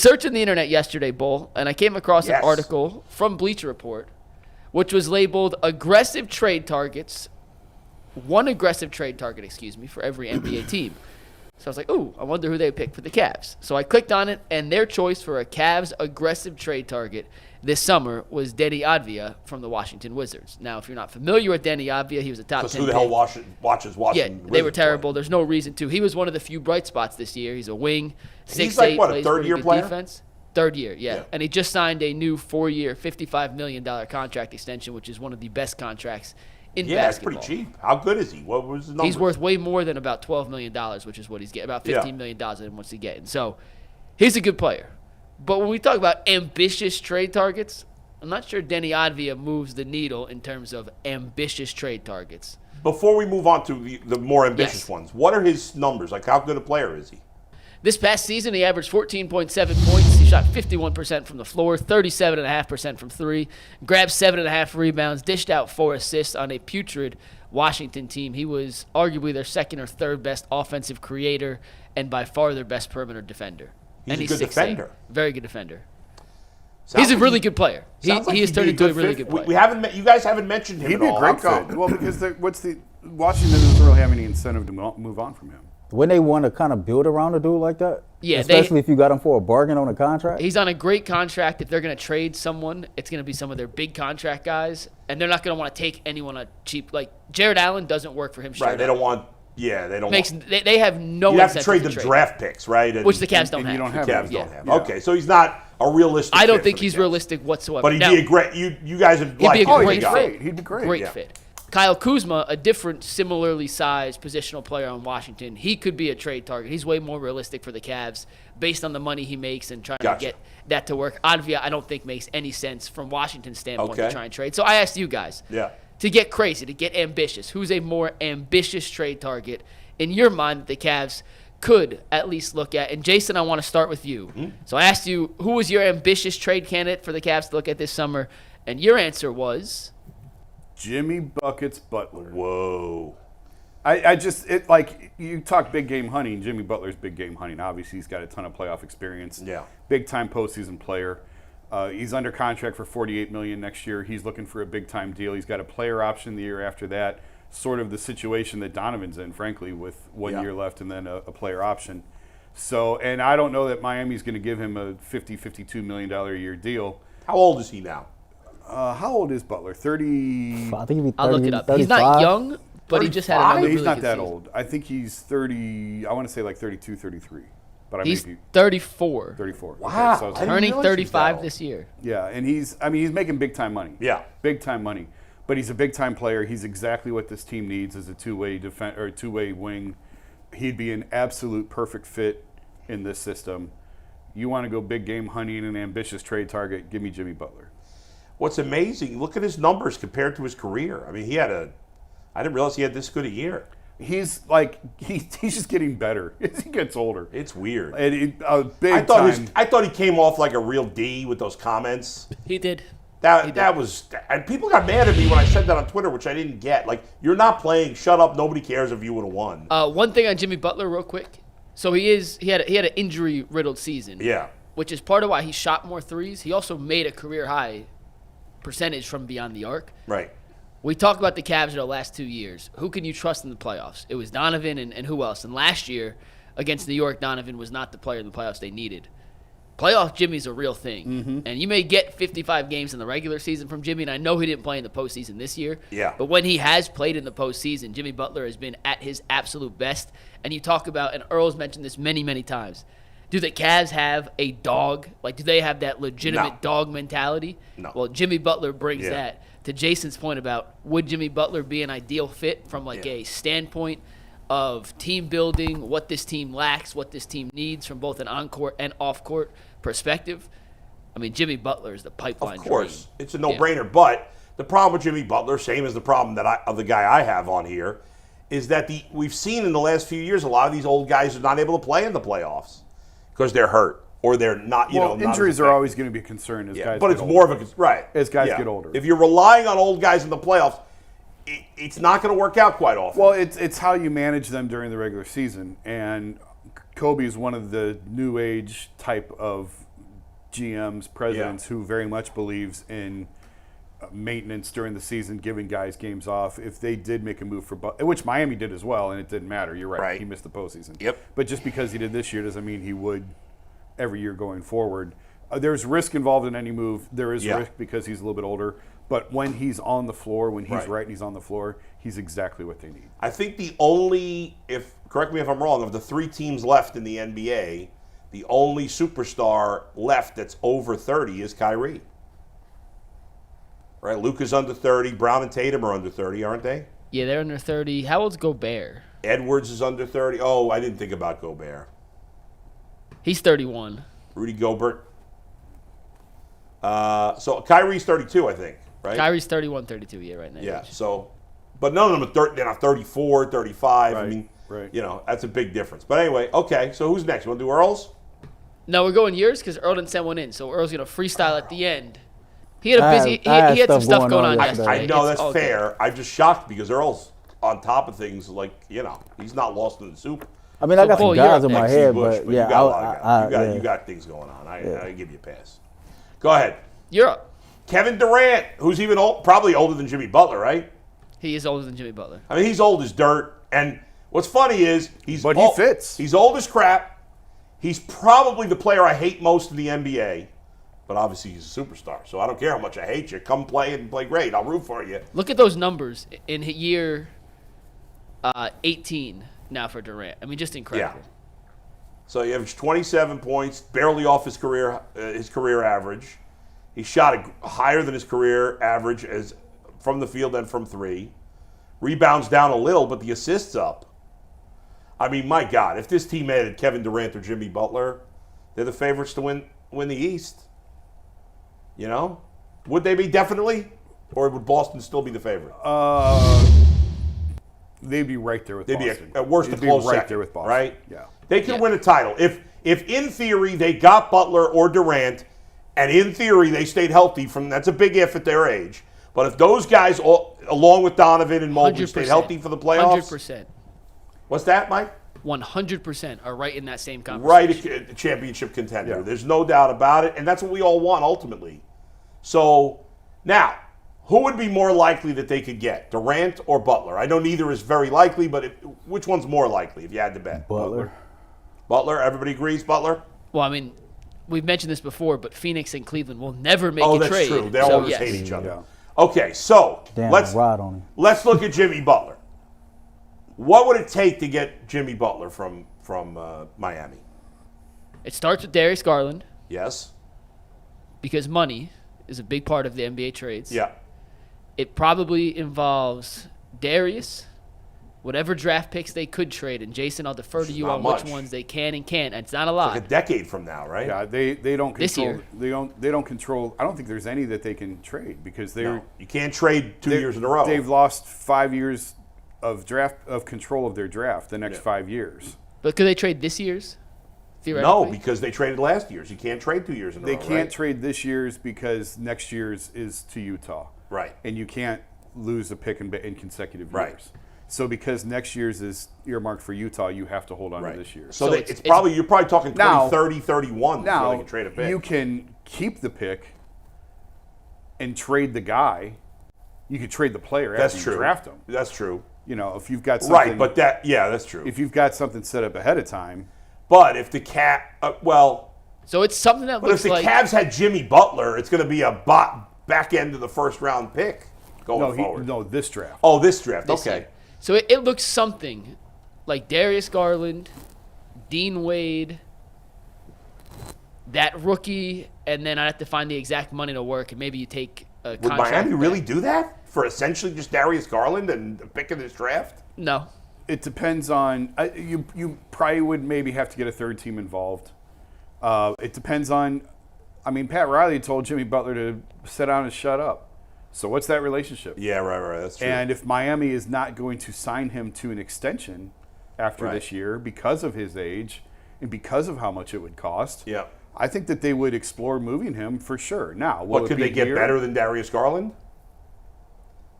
Searching the internet yesterday, Bull, and I came across an article from Bleacher Report, which was labeled aggressive trade targets, one aggressive trade target, for every NBA team. So I was like, ooh, I wonder who they picked for the Cavs. So I clicked on it, and their choice for a Cavs aggressive trade target this summer was Deni Avdija from the Washington Wizards. Now, if you're not familiar with Deni Avdija, he was a top 10 who the hell watches Washington? Yeah, they were terrible. There's no reason to. He was one of the few bright spots this year. He's a wing, 6'8", he's like, what, a third-year player? Defense. Third year, yeah. And he just signed a new 4-year, $55 million contract extension, which is one of the best contracts in basketball. Yeah, it's pretty cheap. How good is he? What was the number? He's worth way more than about $12 million, which is what he's getting. About $15 million what's he getting. So he's a good player. But when we talk about ambitious trade targets, I'm not sure Deni Avdija moves the needle in terms of ambitious trade targets. Before we move on to the more ambitious ones, what are his numbers? Like, how good a player is he? This past season, he averaged 14.7 points. He shot 51% from the floor, 37.5% from three, grabbed 7.5 rebounds, dished out 4 assists on a putrid Washington team. He was arguably their second or third best offensive creator and by far their best perimeter defender. He's a good defender. Very good defender. He's a really good player. He has turned into a really good player. We haven't. You guys haven't mentioned him He'd at be all. a great fit. Well, because Washington doesn't really have any incentive to move on from him. Wouldn't they want to kind of build around a dude like that? Yeah, especially if you got him for a bargain on a contract. He's on a great contract. If they're going to trade someone, it's going to be some of their big contract guys, and they're not going to want to take anyone on cheap. Like Jared Allen doesn't work for him. Right? They don't want. Yeah, they don't. They have no. You have to trade the draft picks, right? Which the Cavs don't have. You don't have. The Cavs don't have. Okay, so he's not a realistic. I don't think he's realistic whatsoever. But he'd be a great. You guys would like. He'd be a great fit. He'd be great. Great fit. Kyle Kuzma, a different, similarly sized positional player on Washington, he could be a trade target. He's way more realistic for the Cavs based on the money he makes and trying to get that to work. Avdija, I don't think makes any sense from Washington's standpoint to try and trade. So I asked you guys, to get crazy, to get ambitious, who's a more ambitious trade target in your mind that the Cavs could at least look at? And Jason, I want to start with you. Mm-hmm. So I asked you, who was your ambitious trade candidate for the Cavs to look at this summer? And your answer was? Jimmy Buckets Butler. Whoa. Like you talk big game hunting. Jimmy Butler's big game hunting. Obviously, he's got a ton of playoff experience. Yeah. Big time postseason player. He's under contract for $48 million next year. He's looking for a big time deal. He's got a player option the year after that. Sort of the situation that Donovan's in, frankly, with 1 year left and then a player option. So, and I don't know that Miami's going to give him a $52 million a year deal. How old is he now? How old is Butler? 30. I think he'd be 30, I'll look it up. 35. He's not young, but he just had another He's really not good that season. old. I think he's 30. I want to say like 32, 33. But He's 34. 34. Wow. Okay, so Turning 35 this year. yeah, and he's making big time money. Yeah. Big time money. But he's a big time player. He's exactly what this team needs as a two-way wing. He'd be an absolute perfect fit in this system. You want to go big game hunting and ambitious trade target, give me Jimmy Butler. What's amazing, look at his numbers compared to his career. I mean, I didn't realize he had this good a year. He's just getting better as he gets older. It's weird. I thought he came off like a real D with those comments. He did. That was, and people got mad at me when I said that on Twitter, which I didn't get. Like, you're not playing. Shut up. Nobody cares if you would have won. One thing on Jimmy Butler, real quick. So he had an injury riddled season. Yeah. Which is part of why he shot more threes. He also made a career high percentage from beyond the arc. Right. We talked about the Cavs in the last 2 years. Who can you trust in the playoffs? It was Donovan and who else? And last year against New York, Donovan was not the player in the playoffs they needed. Playoff Jimmy's a real thing. Mm-hmm. And you may get 55 games in the regular season from Jimmy, and I know he didn't play in the postseason this year. Yeah. But when he has played in the postseason, Jimmy Butler has been at his absolute best. And you talk about, and Earl's mentioned this many, many times, do the Cavs have a dog? Like, do they have that legitimate dog mentality? No. Well, Jimmy Butler brings that. To Jason's point about would Jimmy Butler be an ideal fit from a standpoint of team building, what this team lacks, what this team needs from both an on-court and off-court perspective. I mean, Jimmy Butler is the pipeline. Of course. dream. It's a no-brainer. But the problem with Jimmy Butler, same as the problem of the guy I have on here, is that we've seen in the last few years a lot of these old guys are not able to play in the playoffs because they're hurt. Or they're not, injuries are always going to be a concern as guys. But it's more of a right as guys get older. If you're relying on old guys in the playoffs, it's not going to work out quite often. Well, it's how you manage them during the regular season, and Kobe is one of the new age type of GMs, presidents who very much believes in maintenance during the season, giving guys games off. If they did make a move for which Miami did as well, and it didn't matter. You're right. He missed the postseason. Yep. But just because he did this year doesn't mean he would every year going forward. There's risk involved in any move. There is risk because he's a little bit older. But when he's on the floor, when he's right and he's on the floor, he's exactly what they need. I think the only, correct me if I'm wrong, of the 3 teams left in the NBA, the only superstar left that's over 30 is Kyrie. Right? Luka's under 30. Brown and Tatum are under 30, aren't they? Yeah, they're under 30. How old's Gobert? Edwards is under 30. Oh, I didn't think about Gobert. He's 31. Rudy Gobert. So Kyrie's 32, I think, right? Kyrie's 31, 32, right now. Yeah, so, but none of them are they're not 34, 35. Right, I mean, right. That's a big difference. But anyway, okay, so who's next? You want to do Earl's? No, we're going yours because Earl didn't send one in. So Earl's going to freestyle at the end. He had a busy. He had some stuff going on yesterday. I know It's that's fair. good. I'm just shocked because Earl's on top of things like, he's not lost in the soup. I mean, I got some Paul, you're guys up in my next. head, Bush, but yeah, you got a lot of guys. yeah. You got things going on. I give you a pass. Go ahead. You're up. Kevin Durant, who's even probably older than Jimmy Butler, right? He is older than Jimmy Butler. I mean, he's old as dirt. And what's funny is he fits. He's old as crap. He's probably the player I hate most in the NBA. But obviously he's a superstar. So I don't care how much I hate you. Come play and play great. I'll root for you. Look at those numbers in year 18 now for Durant. I mean, just incredible. Yeah. So he averaged 27 points, barely off his career average. He shot higher than his career average as from the field and from 3. Rebounds down a little, but the assists up. I mean, my God, if this team added Kevin Durant or Jimmy Butler, they're the favorites to win the East. Would they be definitely? Or would Boston still be the favorite? They'd be right there with Boston. They'd be at worst a close right second, there with Boston. Right? Yeah. They could win a title. If in theory they got Butler or Durant, and in theory they stayed healthy that's a big if at their age. But if those guys, along with Donovan and Mobley, 100%. stayed healthy for the playoffs. 100%. What's that, Mike? 100% are right in that same conversation. Right, a championship contender. Yeah. There's no doubt about it, and that's what we all want ultimately. So, now, who would be more likely that they could get, Durant or Butler? I know neither is very likely, but which one's more likely if you had to bet? Butler. Butler, everybody agrees, Butler? Well, I mean, we've mentioned this before, but Phoenix and Cleveland will never make a that's trade. true. They So, always yes. hate each other. Yeah. Okay, so Damn, let's ride on him. look at Jimmy Butler. What would it take to get Jimmy Butler from Miami? It starts with Darius Garland Yes? because money is a big part of the NBA trades. Yeah. It probably involves Darius, whatever draft picks they could trade, and Jason, I'll defer to you not on much. which ones they can and can't. And it's not a lot. Like a decade from now, right? Yeah, they don't This control. year. They don't control. I don't think there's any that they can trade because they're No, you can't trade 2 years in a row. They've lost 5 years of control of their draft the next 5 years. But could they trade this year's? Theoretically? No, because they traded last year's. You can't trade 2 years in a They row. can't right? trade this year's because next year's is to Utah. Right. And you can't lose a pick in consecutive Right. years. So because next year's is earmarked for Utah, you have to hold on Right. to this year's. So, So you're probably talking 20, Now- 30, 31 before Now, they can trade a pick. you can keep the pick and trade the guy. You could trade the player That's after true. you draft him. That's true. If you've got something, Right, but that's true. if you've got something set up ahead of time, But if the So it's something that but if looks the like Cavs had Jimmy Butler, it's going to be a back end of the first round pick going forward. this draft. Oh, this draft. this Okay. year. So it looks something like Darius Garland, Dean Wade, that rookie, and then I have to find the exact money to work, and maybe you take a Would contract. Miami really back. do that for essentially just Darius Garland and a pick in this draft? No. It depends on you. Probably would maybe have to get a third team involved. It depends on. I mean, Pat Riley told Jimmy Butler to sit down and shut up. So what's that relationship? Yeah, right. That's true. And if Miami is not going to sign him to an extension after Right. this year because of his age and because of how much it would cost, yeah. I think that they would explore moving him for sure. Now, will What it could be they get here? better than Darius Garland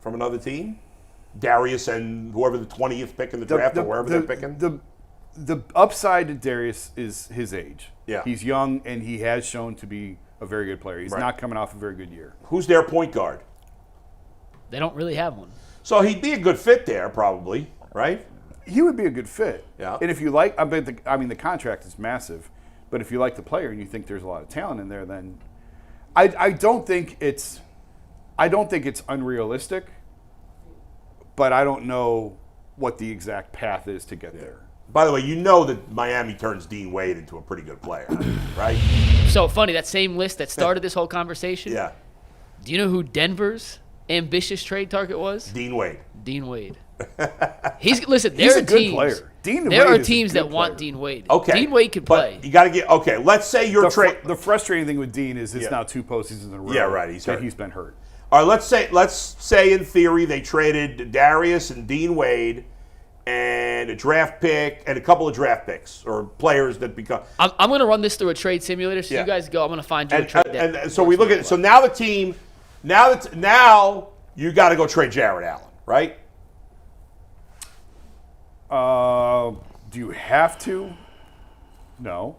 from another team? Darius and whoever the 20th pick in the draft or wherever they're picking? the upside to Darius is his age. Yeah. He's young, and he has shown to be a very good player. He's not coming off a very good year. Who's their point guard? They don't really have one. So he'd be a good fit there, probably, right? He would be a good fit. Yeah. And if you like, I mean, the contract is massive, but if you like the player and you think there's a lot of talent in there, then I don't think it's unrealistic, but I don't know what the exact path is to get there. By the way, you know that Miami turns Dean Wade into a pretty good player, right? So funny, that same list that started this whole conversation. Yeah. Do you know who Denver's ambitious trade target was? Dean Wade. Dean Wade. He's a good player. There are teams that want Dean Wade. Okay. Dean Wade can play. But you got to get let's say you're The frustrating thing with Dean is it's now 2 postseasons in a row. Yeah, right. He's hurt. He's been hurt. All right, let's say in theory they traded Darius and Dean Wade and a draft pick and a couple of draft picks or players that become. I'm going to run this through a trade simulator, so you guys go. I'm going to find you a trade. And so we look at it. So now the team, now you got to go trade Jared Allen, right? Do you have to? No.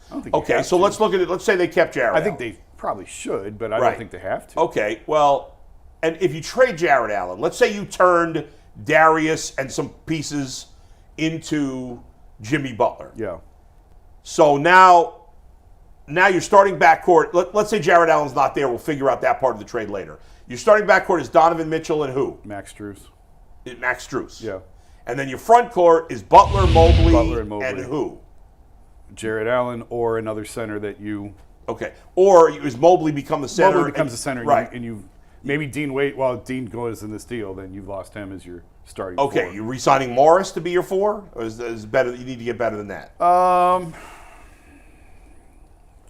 I don't think you Okay, have so to. let's look at it. Let's say they kept Jared I think Allen. they probably should, but I Right. don't think they have to. Okay, well, and if you trade Jared Allen, let's say you turned Darius and some pieces into Jimmy Butler. Yeah. So now you're starting backcourt. Let's say Jared Allen's not there. We'll figure out that part of the trade later. Your starting backcourt is Donovan Mitchell and who? Max Strus. Max Strus. Yeah. And then your front court is Butler, Mobley, and Mobley. and who? Jared Allen or another center that you. Okay. Or is Mobley become the center? Mobley becomes a center, right? and you maybe Dean Wade. Well, Dean goes in this deal, then you've lost him as your starting. Okay, four. you re-signing Morris to be your 4, or is better? You need to get better than that.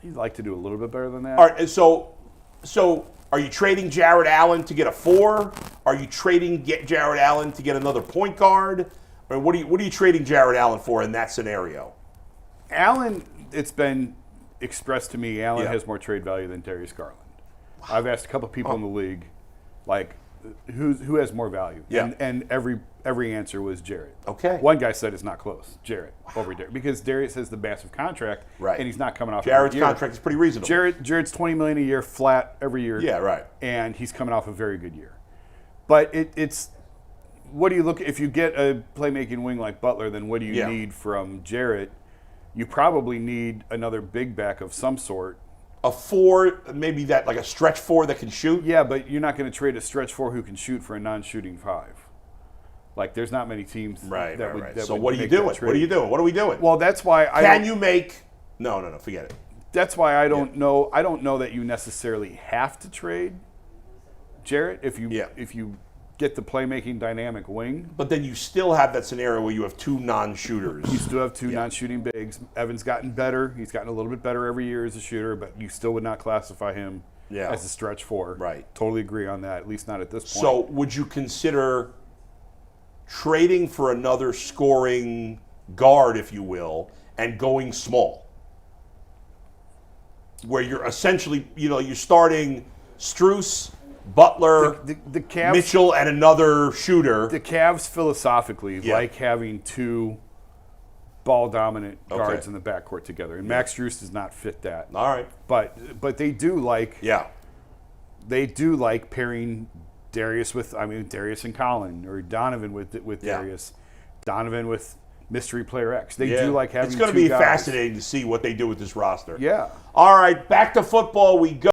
He'd like to do a little bit better than that. All right. So are you trading Jared Allen to get a 4? Are you trading Jared Allen to get another point guard? Or what are you trading Jared Allen for in that scenario? Allen, it's been expressed to me, Allen Yeah. has more trade value than Darius Garland. I've asked a couple people in the league, like, who has more value? Yeah. And every answer was Jarrett. Okay. One guy said it's not close, Jarrett over Darius, because Darius has the massive contract, Right. and he's not coming off. Jared's a good year. contract is pretty reasonable. Jarrett's $20 million a year flat every year. Yeah, right. And he's coming off a very good year. But it's what do you look if you get a playmaking wing like Butler? Then what do you need from Jarrett? You probably need another big back of some sort. A 4, maybe that like a stretch 4 that can shoot. Yeah, but you're not going to trade a stretch 4 who can shoot for a non-shooting 5. Like, there's not many teams Right. that would. Right. That So would what are you make that doing? trade. What are you doing? What are we doing? Well, that's why I Can don't- you make? No. Forget it. That's why I don't know. I don't know that you necessarily have to trade Jarrett if you get the playmaking dynamic wing. But then you still have that scenario where you have 2 non-shooters. You still have 2 non-shooting bigs. Evan's gotten better. He's gotten a little bit better every year as a shooter, but you still would not classify him as a stretch 4. Right. Totally agree on that, at least not at this point. So would you consider trading for another scoring guard, if you will, and going small? Where you're essentially, you're starting Strus, Butler, the Cavs, Mitchell, and another shooter. The Cavs philosophically like having 2 ball-dominant guards in the backcourt together, and Max Strus does not fit that. All right. But they do like they do like pairing Darius and Colin, or Donovan with Darius, Donovan with mystery player X. They do like having. It's going to 2 be guys. fascinating to see what they do with this roster. Yeah. All right, back to football we go.